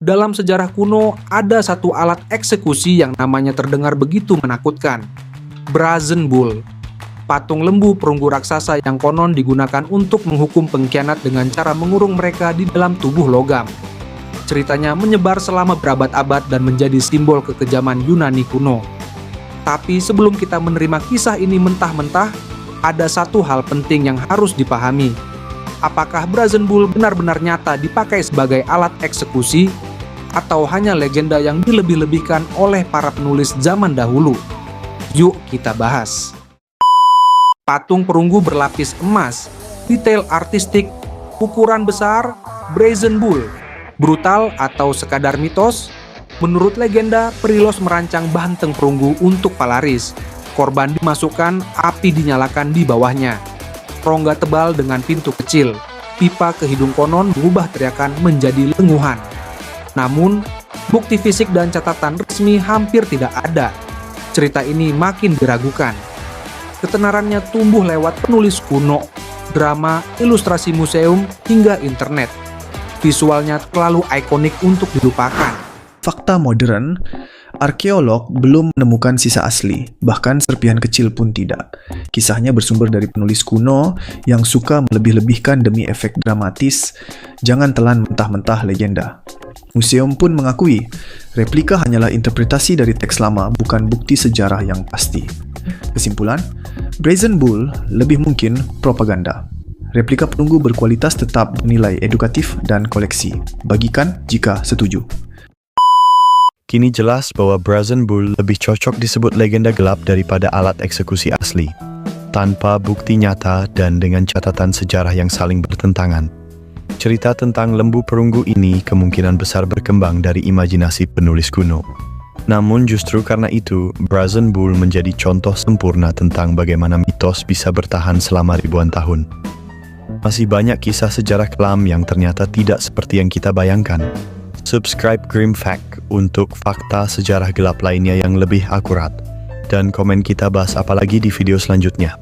Dalam sejarah kuno, ada satu alat eksekusi yang namanya terdengar begitu menakutkan. Brazen Bull, patung lembu perunggu raksasa yang konon digunakan untuk menghukum pengkhianat dengan cara mengurung mereka di dalam tubuh logam. Ceritanya menyebar selama berabad-abad dan menjadi simbol kekejaman Yunani kuno. Tapi sebelum kita menerima kisah ini mentah-mentah, ada satu hal penting yang harus dipahami. Apakah Brazen Bull benar-benar nyata dipakai sebagai alat eksekusi, atau hanya legenda yang dilebih-lebihkan oleh para penulis zaman dahulu? Yuk kita bahas. Patung perunggu berlapis emas, detail artistik, ukuran besar, Brazen Bull. Brutal atau sekadar mitos? Menurut legenda, Perilos merancang banteng perunggu untuk Palaris. Korban dimasukkan, api dinyalakan di bawahnya. Rongga tebal dengan pintu kecil. Pipa ke hidung konon berubah teriakan menjadi lenguhan. Namun, bukti fisik dan catatan resmi hampir tidak ada. Cerita ini makin diragukan. Ketenarannya tumbuh lewat penulis kuno, drama, ilustrasi museum, hingga internet. Visualnya terlalu ikonik untuk dilupakan. Fakta modern, arkeolog belum menemukan sisa asli, bahkan serpihan kecil pun tidak. Kisahnya bersumber dari penulis kuno yang suka melebih-lebihkan demi efek dramatis. Jangan telan mentah-mentah legenda. Museum pun mengakui, replika hanyalah interpretasi dari teks lama, bukan bukti sejarah yang pasti. Kesimpulan, Brazen Bull lebih mungkin propaganda. Replika perunggu berkualitas tetap bernilai edukatif dan koleksi. Bagikan jika setuju. Kini jelas bahwa Brazen Bull lebih cocok disebut legenda gelap daripada alat eksekusi asli, tanpa bukti nyata dan dengan catatan sejarah yang saling bertentangan. Cerita tentang lembu perunggu ini kemungkinan besar berkembang dari imajinasi penulis kuno. Namun justru karena itu, Brazen Bull menjadi contoh sempurna tentang bagaimana mitos bisa bertahan selama ribuan tahun. Masih banyak kisah sejarah kelam yang ternyata tidak seperti yang kita bayangkan. Subscribe Grim Fact untuk fakta sejarah gelap lainnya yang lebih akurat. Dan komen kita bahas apa lagi di video selanjutnya.